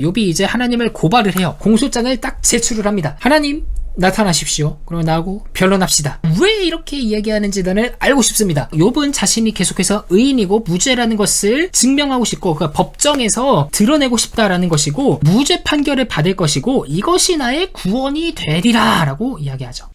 욥이 이제 하나님을 고발을 해요. 공소장을 딱 제출을 합니다. 하나님 나타나십시오. 그러면 나하고 변론합시다. 왜 이렇게 이야기하는지 나는 알고 싶습니다. 욥은 자신이 계속해서 의인이고 무죄라는 것을 증명하고 싶고 그러니까 법정에서 드러내고 싶다라는 것이고 무죄 판결을 받을 것이고 이것이 나의 구원이 되리라 라고 이야기하죠.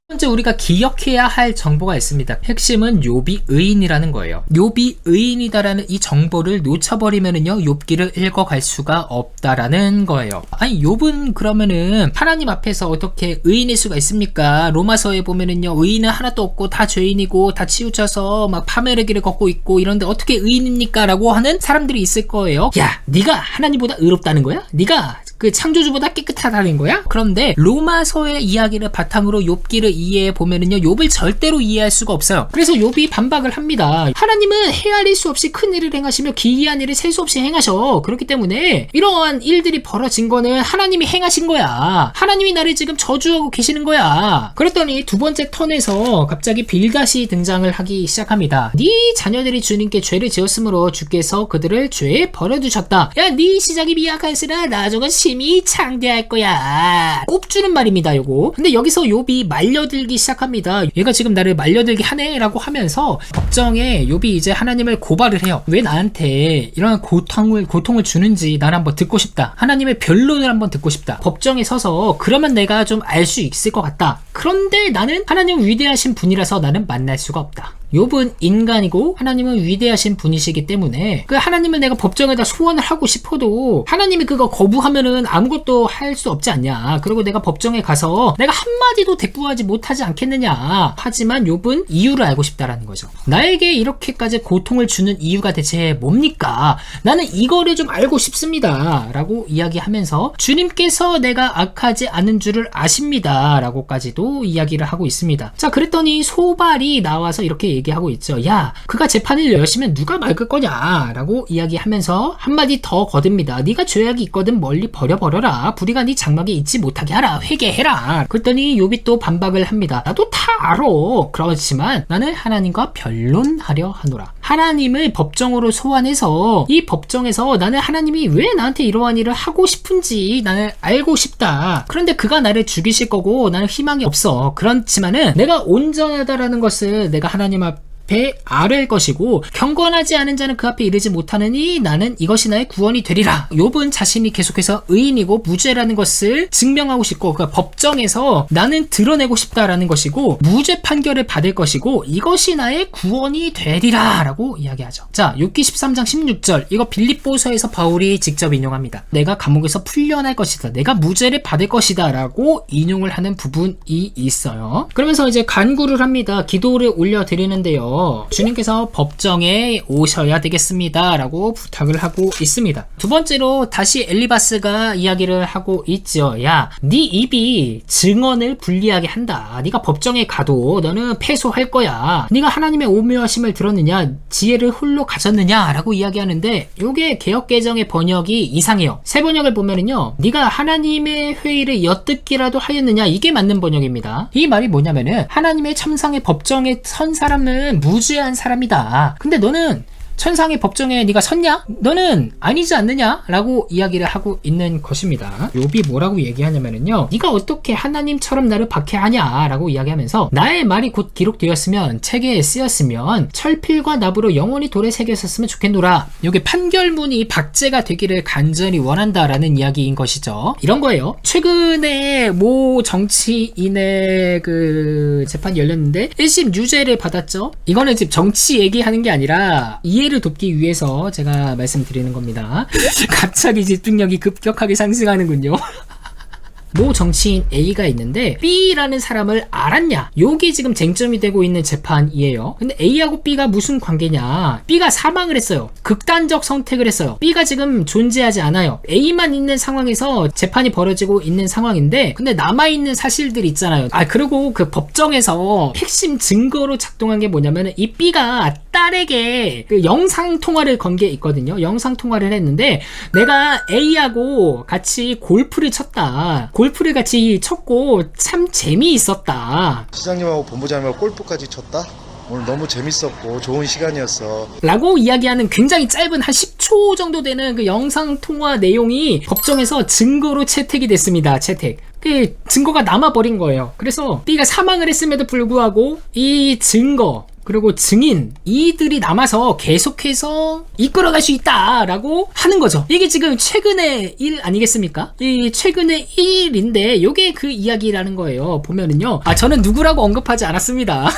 먼저 우리가 기억해야 할 정보가 있습니다. 핵심은 욥이 의인이라는 거예요. 욥이 의인이다라는 이 정보를 놓쳐버리면은요 욥기를 읽어갈 수가 없다라는 거예요. 아니 욥은 그러면은 하나님 앞에서 어떻게 의인일 수가 있습니까? 로마서에 보면은요 의인은 하나도 없고 다 죄인이고 다 치우쳐서 막 파멸의 길을 걷고 있고 이런데 어떻게 의인입니까? 라고 하는 사람들이 있을 거예요. 야 네가 하나님보다 의롭다는 거야? 네가 그 창조주보다 깨끗하다는 거야? 그런데 로마서의 이야기를 바탕으로 욥기를 이해해 보면은요 욥을 절대로 이해할 수가 없어요. 그래서 욥이 반박을 합니다. 하나님은 헤아릴 수 없이 큰 일을 행하시며 기이한 일을 셀 수 없이 행하셔. 그렇기 때문에 이러한 일들이 벌어진 거는 하나님이 행하신 거야. 하나님이 나를 지금 저주하고 계시는 거야. 그랬더니 두 번째 턴에서 갑자기 빌닷이 등장을 하기 시작합니다. 네 자녀들이 주님께 죄를 지었으므로 주께서 그들을 죄에 버려두셨다. 야 네 시작이 미약할수라 나중은 심히 창대할 거야. 꼽주는 말입니다 요거. 근데 여기서 욥이 말려들기 시작합니다. 얘가 지금 나를 말려들게 하네 라고 하면서 법정에 욥이 이제 하나님을 고발을 해요. 왜 나한테 이런 고통을 주는지 나는 한번 듣고 싶다. 하나님의 변론을 한번 듣고 싶다. 법정에 서서 그러면 내가 좀 알 수 있을 것 같다. 그런데 나는 하나님은 위대하신 분이라서 나는 만날 수가 없다. 욥은 인간이고 하나님은 위대하신 분이시기 때문에 그 하나님을 내가 법정에다 소원을 하고 싶어도 하나님이 그거 거부하면은 아무것도 할 수 없지 않냐. 그리고 내가 법정에 가서 내가 한마디도 대꾸하지 못하지 않겠느냐. 하지만 욥은 이유를 알고 싶다라는 거죠. 나에게 이렇게까지 고통을 주는 이유가 대체 뭡니까? 나는 이거를 좀 알고 싶습니다 라고 이야기하면서 주님께서 내가 악하지 않은 줄을 아십니다 라고까지도 이야기를 하고 있습니다. 자 그랬더니 소발이 나와서 이렇게 얘기하고 있죠. 야 그가 재판을 열시면 누가 막을 거냐 라고 이야기하면서 한마디 더 거듭니다. 네가 죄악이 있거든 멀리 버려버려라. 불의가 네 장막에 있지 못하게 하라. 회개해라. 그랬더니 욥이 또 반박을 합니다. 나도 다 알아. 그렇지만 나는 하나님과 변론하려 하노라. 하나님을 법정으로 소환해서 이 법정에서 나는 하나님이 왜 나한테 이러한 일을 하고 싶은지 나는 알고 싶다. 그런데 그가 나를 죽이실 거고 나는 희망이 없어. 그렇지만은 내가 온전하다라는 것을 내가 하나님 앞에 아뢰일 것이고 경건하지 않은 자는 그 앞에 이르지 못하느니 나는 이것이 나의 구원이 되리라. 욥은 자신이 계속해서 의인이고 무죄라는 것을 증명하고 싶고 그러니까 법정에서 나는 드러내고 싶다라는 것이고 무죄 판결을 받을 것이고 이것이 나의 구원이 되리라 라고 이야기하죠. 자 욥기 13장 16절 이거 빌립보서에서 바울이 직접 인용합니다. 내가 감옥에서 풀려날 것이다. 내가 무죄를 받을 것이다 라고 인용을 하는 부분이 있어요. 그러면서 이제 간구를 합니다. 기도를 올려드리는데요. 주님께서 법정에 오셔야 되겠습니다 라고 부탁을 하고 있습니다. 두 번째로 다시 엘리바스가 이야기를 하고 있죠. 야, 네 입이 증언을 불리하게 한다. 네가 법정에 가도 너는 패소할 거야. 네가 하나님의 오묘하심을 들었느냐? 지혜를 홀로 가졌느냐? 라고 이야기하는데 요게 개역개정의 번역이 이상해요. 새 번역을 보면은요 네가 하나님의 회의를 엿듣기라도 하였느냐? 이게 맞는 번역입니다. 이 말이 뭐냐면은 하나님의 천상의 법정에 선 사람은 무죄한 사람이다. 근데 너는 천상의 법정에 네가 섰냐? 너는 아니지 않느냐? 라고 이야기를 하고 있는 것입니다. 욥이 뭐라고 얘기하냐면요 네가 어떻게 하나님처럼 나를 박해하냐? 라고 이야기하면서 나의 말이 곧 기록되었으면 책에 쓰였으면 철필과 나무로 영원히 돌에 새겼었으면 좋겠노라. 이게 판결문이 박제가 되기를 간절히 원한다라는 이야기인 것이죠. 이런 거예요. 최근에 모 정치인의 그 재판이 열렸는데 1심 유죄를 받았죠. 이거는 지금 정치 얘기하는 게 아니라 이해를 돕기 위해서 제가 말씀드리는 겁니다. 갑자기 집중력이 급격하게 상승하는군요. 모 정치인 A가 있는데 B라는 사람을 알았냐? 요게 지금 쟁점이 되고 있는 재판이에요. 근데 A하고 B가 무슨 관계냐? B가 사망을 했어요. 극단적 선택을 했어요. B가 지금 존재하지 않아요. A만 있는 상황에서 재판이 벌어지고 있는 상황인데 근데 남아있는 사실들이 있잖아요. 그리고 그 법정에서 핵심 증거로 작동한 게 뭐냐면 이 B가 딸에게 그 영상통화를 건 게 있거든요. 영상통화를 했는데 내가 A하고 같이 골프를 쳤다. 골프를 같이 쳤고 참 재미있었다. 시장님하고 본부장님하고 골프까지 쳤다? 오늘 너무 재밌었고 좋은 시간이었어. 라고 이야기하는 굉장히 짧은 한 10초 정도 되는 그 영상 통화 내용이 법정에서 증거로 채택이 됐습니다. 채택. 그 증거가 남아버린 거예요. 그래서 B가 사망을 했음에도 불구하고 이 증거 그리고 증인 이들이 남아서 계속해서 이끌어갈 수 있다라고 하는 거죠. 이게 지금 최근의 일 아니겠습니까? 이 최근의 일인데 요게 그 이야기라는 거예요. 보면은요. 저는 누구라고 언급하지 않았습니다.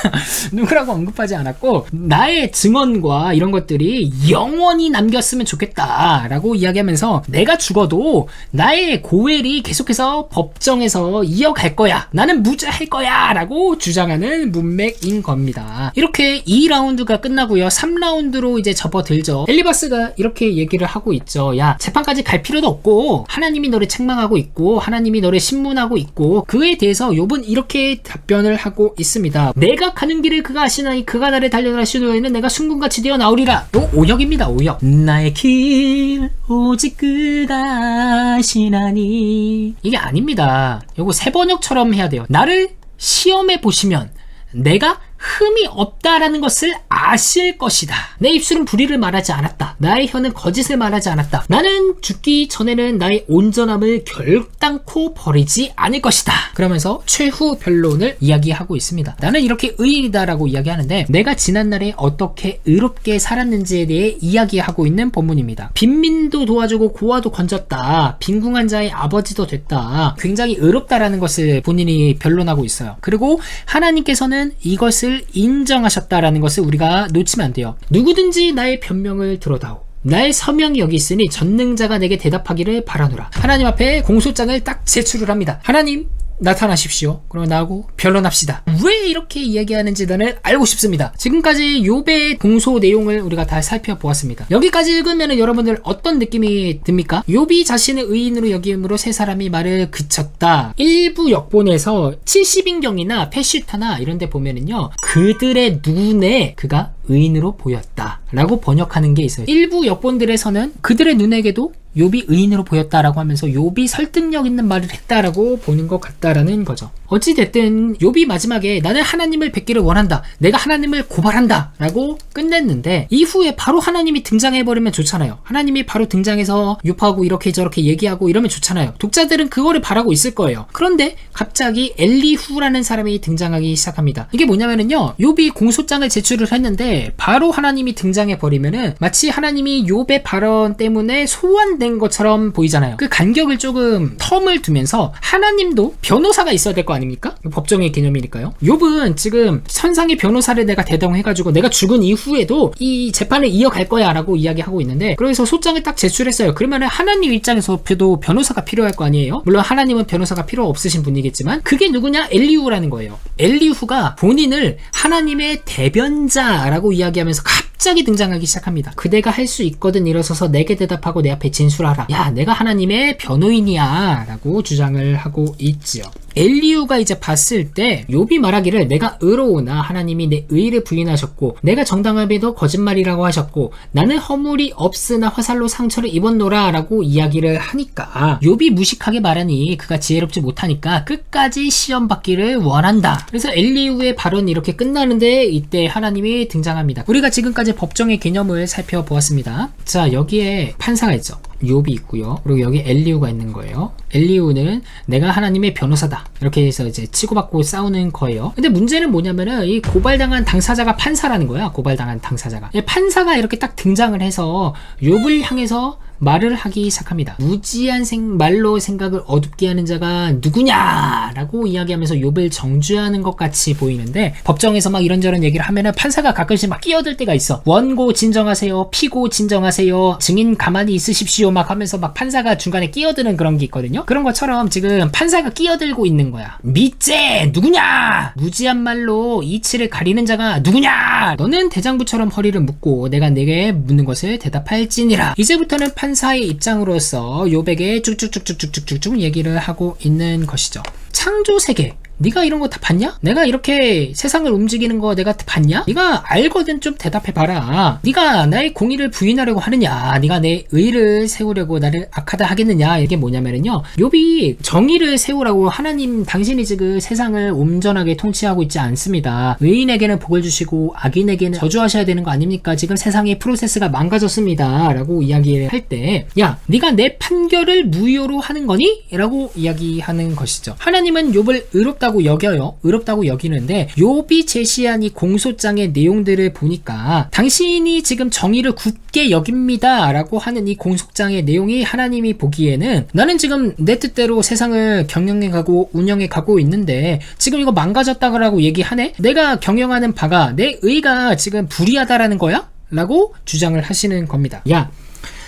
누구라고 언급하지 않았고 나의 증언과 이런 것들이 영원히 남겼으면 좋겠다라고 이야기하면서 내가 죽어도 나의 고엘이 계속해서 법정에서 이어갈 거야. 나는 무죄할 거야 라고 주장하는 문맥인 겁니다. 이렇게 2라운드가 끝나고요. 3라운드로 이제 접어들죠. 엘리바스가 이렇게 얘기를 하고 있죠. 야, 재판까지 갈 필요도 없고 하나님이 너를 책망하고 있고 하나님이 너를 신문하고 있고 그에 대해서 욥은 이렇게 답변을 하고 있습니다. 내가 가는 길을 그가 아시나니 그가 나를 달려갈 시도에는 내가 순금같이 되어 나오리라. 요 오역입니다. 오역. 나의 길 오직 그가 아시나니 이게 아닙니다. 요거 세번역처럼 해야 돼요. 나를 시험해 보시면 내가 흠이 없다라는 것을 아실 것이다. 내 입술은 불의를 말하지 않았다. 나의 혀는 거짓을 말하지 않았다. 나는 죽기 전에는 나의 온전함을 결단코 버리지 않을 것이다. 그러면서 최후 변론을 이야기하고 있습니다. 나는 이렇게 의인이다라고 이야기하는데 내가 지난날에 어떻게 의롭게 살았는지에 대해 이야기하고 있는 본문입니다. 빈민도 도와주고 고아도 건졌다. 빈궁한 자의 아버지도 됐다. 굉장히 의롭다라는 것을 본인이 변론하고 있어요. 그리고 하나님께서는 이것을 인정하셨다라는 것을 우리가 놓치면 안 돼요. 누구든지 나의 변명을 들어다오. 나의 서명이 여기 있으니 전능자가 내게 대답하기를 바라노라. 하나님 앞에 공소장을 딱 제출을 합니다. 하나님 나타나십시오. 그럼 나하고 변론합시다. 왜 이렇게 이야기하는지 나는 알고 싶습니다. 지금까지 욥의 공소 내용을 우리가 다 살펴보았습니다. 여기까지 읽으면 여러분들 어떤 느낌이 듭니까? 욥이 자신을 의인으로 여김으로 세 사람이 말을 그쳤다. 일부 역본에서 70인경이나 페시타나 이런 데 보면은요 그들의 눈에 그가 의인으로 보였다 라고 번역하는 게 있어요. 일부 역본들에서는 그들의 눈에게도 욥이 의인으로 보였다라고 하면서 욥이 설득력 있는 말을 했다라고 보는 것 같다라는 거죠. 어찌됐든 욥이 마지막에 나는 하나님을 뵙기를 원한다. 내가 하나님을 고발한다 라고 끝냈는데 이후에 바로 하나님이 등장해버리면 좋잖아요. 하나님이 바로 등장해서 욥하고 이렇게 저렇게 얘기하고 이러면 좋잖아요. 독자들은 그거를 바라고 있을 거예요. 그런데 갑자기 엘리후라는 사람이 등장하기 시작합니다. 이게 뭐냐면은요 욥이 공소장을 제출을 했는데 바로 하나님이 등장해버리면은 마치 하나님이 욥의 발언 때문에 소환된 것처럼 보이잖아요. 그 간격을 조금 텀을 두면서 하나님도 변호사가 있어야 될 거 아닙니까? 법정의 개념이니까요. 욥은 지금 천상의 변호사를 내가 대동해가지고 내가 죽은 이후에도 이 재판을 이어갈 거야 라고 이야기하고 있는데 그래서 소장을 딱 제출했어요. 그러면 하나님 입장에서도 변호사가 필요할 거 아니에요? 물론 하나님은 변호사가 필요 없으신 분이겠지만 그게 누구냐? 엘리후라는 거예요. 엘리후가 본인을 하나님의 대변자라고 이야기하면서 갑자기 등장하기 시작합니다. 그대가 할 수 있거든 일어서서 내게 대답하고 내 앞에 진술하라. 야, 내가 하나님의 변호인이야 라고 주장을 하고 있지요. 엘리후가 이제 봤을 때 욥이 말하기를 내가 의로우나 하나님이 내 의를 부인하셨고 내가 정당함에도 거짓말이라고 하셨고 나는 허물이 없으나 화살로 상처를 입었노라 라고 이야기를 하니까 욥이 무식하게 말하니 그가 지혜롭지 못하니까 끝까지 시험받기를 원한다. 그래서 엘리후의 발언이 이렇게 끝나는데 이때 하나님이 등장합니다. 우리가 지금까지 법정의 개념을 살펴보았습니다. 자, 여기에 판사가 있죠. 욥이 있고요. 그리고 여기 엘리후가 있는 거예요. 엘리후는 내가 하나님의 변호사다 이렇게 해서 이제 치고받고 싸우는 거예요. 근데 문제는 뭐냐면은 이 고발당한 당사자가 판사라는 거야. 고발당한 당사자가 판사가 이렇게 딱 등장을 해서 욥을 향해서 말을 하기 시작합니다. 무지한 말로 생각을 어둡게 하는 자가 누구냐라고 이야기하면서 욥을 정죄하는 것 같이 보이는데 법정에서 막 이런저런 얘기를 하면은 판사가 가끔씩 막 끼어들 때가 있어. 원고 진정하세요. 피고 진정하세요. 증인 가만히 있으십시오. 막 하면서 막 판사가 중간에 끼어드는 그런 게 있거든요. 그런 것처럼 지금 판사가 끼어들고 있는 거야. 미째 누구냐? 무지한 말로 이치를 가리는 자가 누구냐? 너는 대장부처럼 허리를 묶고 내가 내게 묻는 것을 대답할지니라. 이제부터는 판사의 입장으로서 욥에게 쭉쭉쭉쭉쭉쭉쭉 얘기를 하고 있는 것이죠. 창조 세계 네가 이런 거 다 봤냐? 내가 이렇게 세상을 움직이는 거 내가 다 봤냐? 네가 알거든 좀 대답해봐라. 네가 나의 공의를 부인하려고 하느냐? 네가 내 의를 세우려고 나를 악하다 하겠느냐? 이게 뭐냐면은요, 욥이 정의를 세우라고 하나님 당신이 지금 세상을 온전하게 통치하고 있지 않습니다. 의인에게는 복을 주시고 악인에게는 저주하셔야 되는 거 아닙니까? 지금 세상의 프로세스가 망가졌습니다 라고 이야기를 할 때, 야 네가 내 판결을 무효로 하는 거니? 라고 이야기하는 것이죠. 하나님은 욥을 의롭다고 여겨요. 의롭다고 여기는데 욥이 제시한 이 공소장의 내용들을 보니까 당신이 지금 정의를 굳게 여깁니다 라고 하는 이 공소장의 내용이 하나님이 보기에는 나는 지금 내 뜻대로 세상을 경영해 가고 운영해 가고 있는데 지금 이거 망가졌다고 얘기하네? 내가 경영하는 바가 내 의가 지금 불이하다라는 거야? 라고 주장을 하시는 겁니다. 야,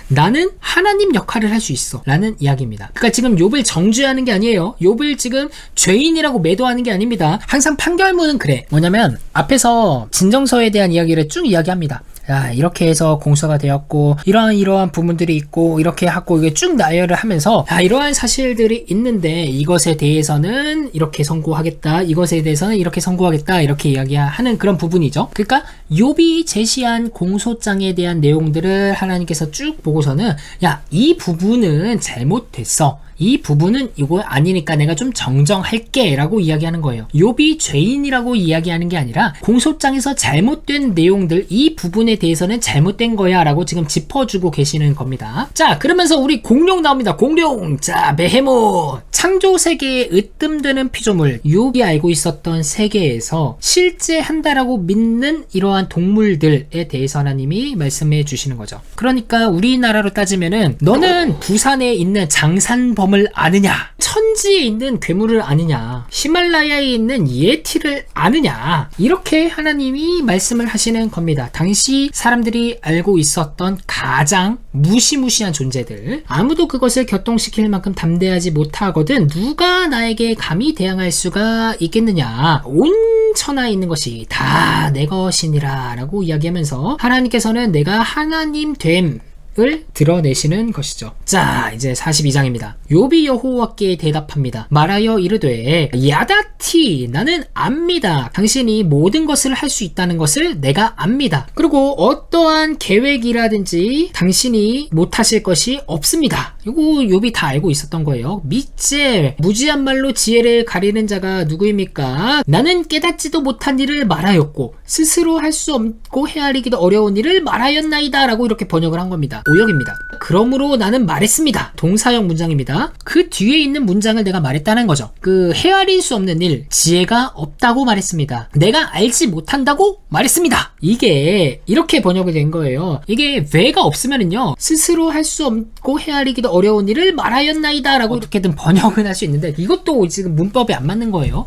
나는 하나님 역할을 할 수 있어 라는 이야기입니다. 그러니까 지금 욥을 정죄하는 게 아니에요. 욥을 지금 죄인이라고 매도하는 게 아닙니다. 항상 판결문은 그래. 뭐냐면 앞에서 진정서에 대한 이야기를 쭉 이야기합니다. 야, 이렇게 해서 공소가 되었고 이러한 부분들이 있고 이렇게 하고 이게 쭉 나열을 하면서 이러한 사실들이 있는데 이것에 대해서는 이렇게 선고하겠다, 이것에 대해서는 이렇게 선고하겠다, 이렇게 이야기하는 그런 부분이죠. 그러니까 욥이 제시한 공소장에 대한 내용들을 하나님께서 쭉 보고서는 야, 이 부분은 잘못됐어, 이 부분은 이거 아니니까 내가 좀 정정할게 라고 이야기하는 거예요. 욥이 죄인이라고 이야기하는 게 아니라 공소장에서 잘못된 내용들, 이 부분에 대해서는 잘못된 거야 라고 지금 짚어주고 계시는 겁니다. 자, 그러면서 우리 공룡 나옵니다. 공룡! 자, 베헤모! 창조 세계의 으뜸되는 피조물, 욥이 알고 있었던 세계에서 실제 한다라고 믿는 이러한 동물들에 대해서 하나님이 말씀해 주시는 거죠. 그러니까 우리나라로 따지면은 너는 부산에 있는 장산범을 아느냐? 천지에 있는 괴물을 아느냐? 히말라야에 있는 예티를 아느냐? 이렇게 하나님이 말씀을 하시는 겁니다. 당시 사람들이 알고 있었던 가장 무시무시한 존재들, 아무도 그것을 교통시킬 만큼 담대하지 못하거든 누가 나에게 감히 대항할 수가 있겠느냐? 온 천하에 있는 것이 다 내 것이니라 라고 이야기하면서 하나님께서는 내가 하나님 됨 을 드러내시는 것이죠. 자, 이제 42장입니다. 욥이 여호와께 대답합니다. 말하여 이르되 야다티, 나는 압니다. 당신이 모든 것을 할 수 있다는 것을 내가 압니다. 그리고 어떠한 계획이라든지 당신이 못하실 것이 없습니다. 이거 욥이 다 알고 있었던 거예요. 밑째 무지한 말로 지혜를 가리는 자가 누구입니까? 나는 깨닫지도 못한 일을 말하였고 스스로 할 수 없고 헤아리기도 어려운 일을 말하였나이다 라고 이렇게 번역을 한 겁니다. 오역입니다. 그러므로 나는 말했습니다. 동사형 문장입니다. 그 뒤에 있는 문장을 내가 말했다는 거죠. 그 헤아릴 수 없는 일, 지혜가 없다고 말했습니다. 내가 알지 못한다고 말했습니다. 이게 이렇게 번역이 된 거예요. 이게 왜가 없으면은요, 스스로 할 수 없고 헤아리기도 어려운 일을 말하였나이다 라고 어떻게든 번역을 할 수 있는데 이것도 지금 문법에 안 맞는 거예요.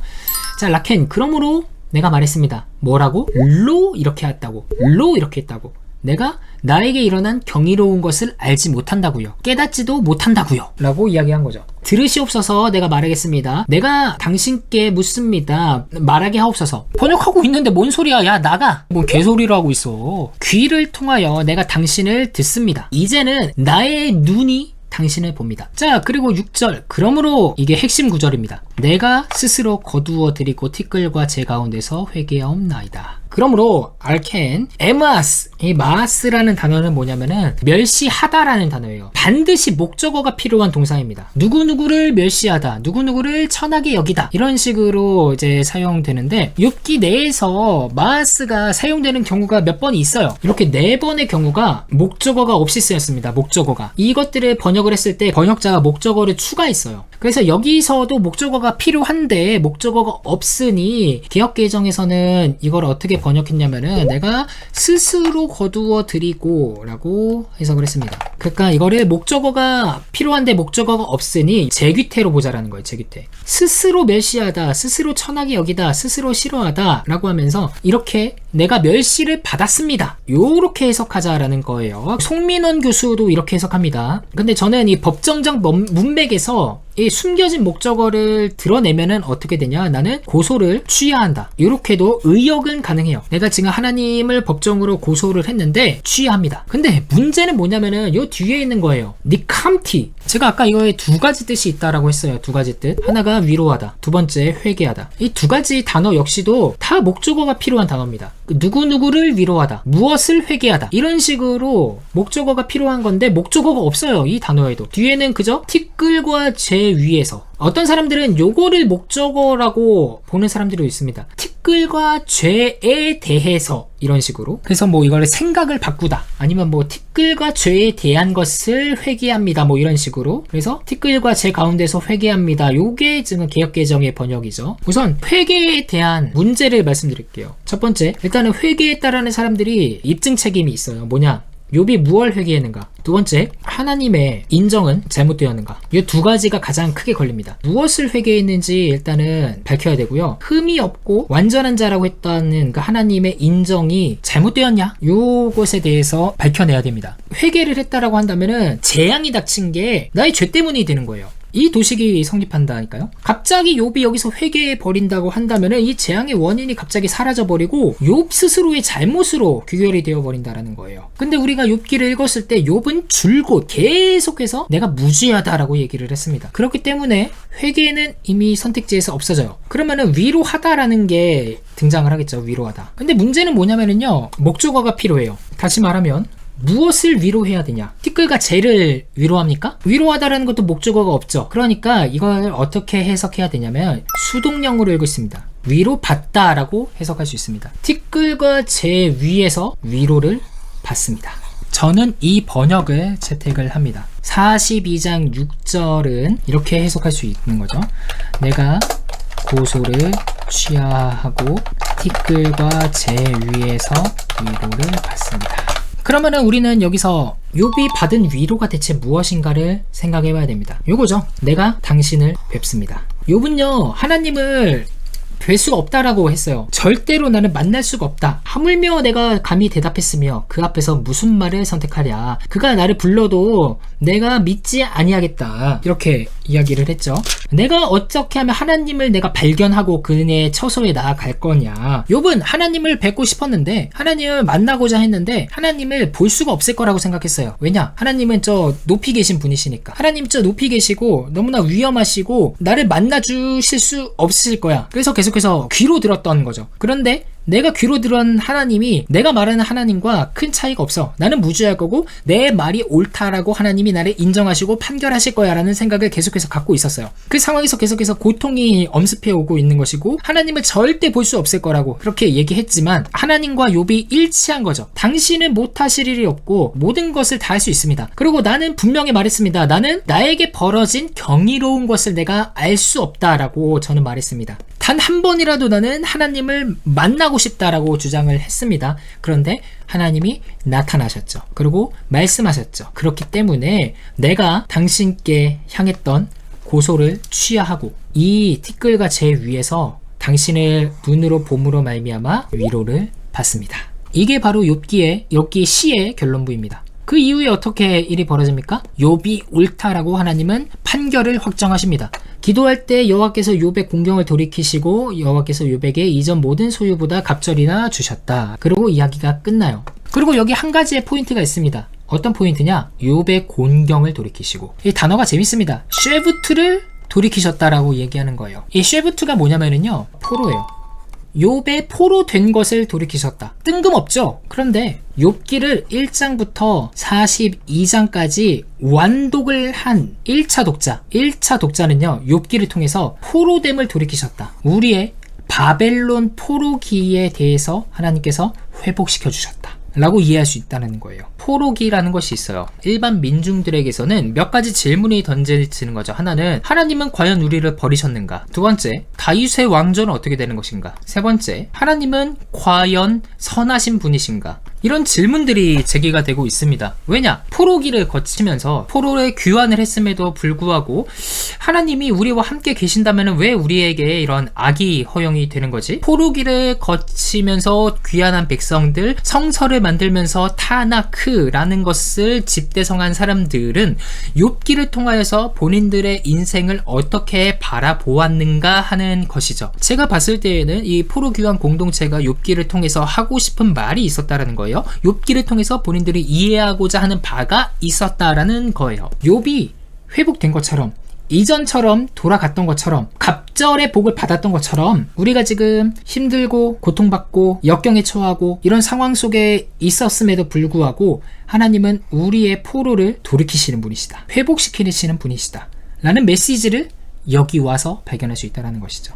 자, 라켄, 그러므로 내가 말했습니다. 뭐라고? 로 이렇게 했다고, 로 이렇게 했다고. 내가 나에게 일어난 경이로운 것을 알지 못한다고요. 깨닫지도 못한다고요. 라고 이야기한 거죠. 들으시옵소서, 내가 말하겠습니다. 내가 당신께 묻습니다. 말하게 하옵소서. 번역하고 있는데 뭔 소리야. 야, 나가. 뭔 개소리를 하고 있어. 귀를 통하여 내가 당신을 듣습니다. 이제는 나의 눈이 당신을 봅니다. 자, 그리고 6절. 그러므로 이게 핵심 구절입니다. 내가 스스로 거두어 드리고 티끌과 제 가운데서 회개하옵나이다. 그러므로 알켄, 에마스, 이 마스라는 단어는 뭐냐면은 멸시하다라는 단어예요. 반드시 목적어가 필요한 동사입니다. 누구누구를 멸시하다, 누구누구를 천하게 여기다, 이런 식으로 이제 사용되는데 욥기 내에서 마스가 사용되는 경우가 몇 번 있어요. 이렇게 4번의 경우가 목적어가 없이 쓰였습니다. 목적어가. 이것들을 번역을 했을 때 번역자가 목적어를 추가했어요. 그래서 여기서도 목적어가 필요한데 목적어가 없으니 개역개정에서는 이걸 어떻게 번역했냐면은 내가 스스로 거두어 드리고 라고 해석을 했습니다. 그러니까 이거를 목적어가 필요한데 목적어가 없으니 제귀태로 보자라는 거예요. 제귀태. 스스로 멸시하다, 스스로 천하게 여기다, 스스로 싫어하다 라고 하면서 이렇게 내가 멸시를 받았습니다. 요렇게 해석하자라는 거예요. 송민원 교수도 이렇게 해석합니다. 근데 저는 이 법정적 문맥에서 이 숨겨진 목적어를 드러내면은 어떻게 되냐? 나는 고소를 취하한다. 이렇게도 의역은 가능해요. 내가 지금 하나님을 법정으로 고소를 했는데 취하합니다. 근데 문제는 뭐냐면은 요 뒤에 있는 거예요. 니캄티. 제가 아까 이거에 두 가지 뜻이 있다라고 했어요. 두 가지 뜻. 하나가 위로하다. 두 번째 회개하다. 이 두 가지 단어 역시도 다 목적어가 필요한 단어입니다. 누구누구를 위로하다. 무엇을 회개하다. 이런 식으로 목적어가 필요한 건데 목적어가 없어요. 이 단어에도. 뒤에는 그저 티끌과 제 위에서. 어떤 사람들은 요거를 목적어라고 보는 사람들도 있습니다. 티끌과 죄에 대해서 이런 식으로. 그래서 뭐 이거를 생각을 바꾸다. 아니면 뭐 티끌과 죄에 대한 것을 회개합니다. 뭐 이런 식으로. 그래서 티끌과 죄 가운데서 회개합니다. 요게 지금 개역개정의 번역이죠. 우선 회개에 대한 문제를 말씀드릴게요. 첫 번째, 일단은 회개했다라는 사람들이 입증 책임이 있어요. 뭐냐? 욥이 무엇을 회개했는가? 두 번째, 하나님의 인정은 잘못되었는가? 이 두 가지가 가장 크게 걸립니다. 무엇을 회개했는지 일단은 밝혀야 되고요. 흠이 없고 완전한 자라고 했다는 그 하나님의 인정이 잘못되었냐? 요것에 대해서 밝혀내야 됩니다. 회개를 했다라고 한다면은 재앙이 닥친 게 나의 죄 때문이 되는 거예요. 이 도식이 성립한다니까요. 갑자기 욥이 여기서 회개해 버린다고 한다면은 이 재앙의 원인이 갑자기 사라져 버리고 욥 스스로의 잘못으로 귀결이 되어 버린다라는 거예요. 근데 우리가 욥기를 읽었을 때 욥은 줄곧 계속해서 내가 무죄하다라고 얘기를 했습니다. 그렇기 때문에 회개는 이미 선택지에서 없어져요. 그러면은 위로하다라는 게 등장을 하겠죠. 위로하다. 근데 문제는 뭐냐면은요, 목적어가 필요해요. 다시 말하면 무엇을 위로해야 되냐? 티끌과 재를 위로합니까? 위로하다라는 것도 목적어가 없죠. 그러니까 이걸 어떻게 해석해야 되냐면 수동형으로 읽고 있습니다. 위로받다라고 해석할 수 있습니다. 티끌과 재 위에서 위로를 받습니다. 저는 이 번역을 채택을 합니다. 42장 6절은 이렇게 해석할 수 있는 거죠. 내가 고소를 취하하고 티끌과 재 위에서 위로를 받습니다. 그러면은 우리는 여기서 욥이 받은 위로가 대체 무엇인가를 생각해 봐야 됩니다. 요거죠. 내가 당신을 뵙습니다. 욥은요, 하나님을 뵐 수가 없다라고 했어요. 절대로 나는 만날 수가 없다. 하물며 내가 감히 대답했으며 그 앞에서 무슨 말을 선택하랴. 그가 나를 불러도 내가 믿지 아니하겠다. 이렇게 이야기를 했죠. 내가 어떻게 하면 하나님을 내가 발견하고 그의 처소에 나아갈 거냐. 욥은 하나님을 뵙고 싶었는데 하나님을 만나고자 했는데 하나님을 볼 수가 없을 거라고 생각했어요. 왜냐? 하나님은 저 높이 계신 분이시니까. 하나님 저 높이 계시고 너무나 위험하시고 나를 만나주실 수 없으실 거야. 그래서 계속해서 귀로 들었던 거죠. 그런데 내가 귀로 들은 하나님이 내가 말하는 하나님과 큰 차이가 없어. 나는 무죄할 거고 내 말이 옳다라고 하나님이 나를 인정하시고 판결하실 거야 라는 생각을 계속해서 갖고 있었어요. 그 상황에서 계속해서 고통이 엄습해 오고 있는 것이고 하나님을 절대 볼 수 없을 거라고 그렇게 얘기했지만 하나님과 욥이 일치한 거죠. 당신은 못하실 일이 없고 모든 것을 다 할 수 있습니다. 그리고 나는 분명히 말했습니다. 나는 나에게 벌어진 경이로운 것을 내가 알 수 없다라고 저는 말했습니다. 단 한 번이라도 나는 하나님을 만나고 싶다라고 주장을 했습니다. 그런데 하나님이 나타나셨죠. 그리고 말씀하셨죠. 그렇기 때문에 내가 당신께 향했던 고소를 취하하고 이 티끌과 재 위에서 당신의 눈으로 봄으로 말미암아 위로를 받습니다. 이게 바로 욥기 시의 결론부입니다. 그 이후에 어떻게 일이 벌어집니까? 욥이 옳다라고 하나님은 판결을 확정하십니다. 기도할 때 여호와께서 욥의 공경을 돌이키시고 여호와께서 욥에게 이전 모든 소유보다 갑절이나 주셨다. 그리고 이야기가 끝나요. 그리고 여기 한 가지의 포인트가 있습니다. 어떤 포인트냐? 욥의 곤경을 돌이키시고. 이 단어가 재밌습니다. 쉐부트를 돌이키셨다라고 얘기하는 거예요. 이 쉐부트가 뭐냐면요, 포로예요. 욥의 포로 된 것을 돌이키셨다. 뜬금없죠? 그런데 욥기를 1장부터 42장까지 완독을 한 1차 독자. 1차 독자는요, 욥기를 통해서 포로됨을 돌이키셨다. 우리의 바벨론 포로기에 대해서 하나님께서 회복시켜 주셨다 라고 이해할 수 있다는 거예요. 포로기라는 것이 있어요. 일반 민중들에게서는 몇 가지 질문이 던져지는 거죠. 하나는 하나님은 과연 우리를 버리셨는가? 두 번째, 다윗의 왕조는 어떻게 되는 것인가? 세 번째, 하나님은 과연 선하신 분이신가? 이런 질문들이 제기가 되고 있습니다. 왜냐? 포로기를 거치면서 포로에 귀환을 했음에도 불구하고 하나님이 우리와 함께 계신다면 왜 우리에게 이런 악이 허용이 되는 거지? 포로기를 거치면서 귀환한 백성들, 성서를 만들면서 타나크라는 것을 집대성한 사람들은 욥기를 통하여서 본인들의 인생을 어떻게 바라보았는가 하는 것이죠. 제가 봤을 때에는 이 포로귀환 공동체가 욥기를 통해서 하고 싶은 말이 있었다라는 거예요. 욥기를 통해서 본인들이 이해하고자 하는 바가 있었다라는 거예요. 욥이 회복된 것처럼, 이전처럼 돌아갔던 것처럼, 갑절의 복을 받았던 것처럼 우리가 지금 힘들고 고통받고 역경에 처하고 이런 상황 속에 있었음에도 불구하고 하나님은 우리의 포로를 돌이키시는 분이시다, 회복시키시는 분이시다 라는 메시지를 여기 와서 발견할 수 있다는 것이죠.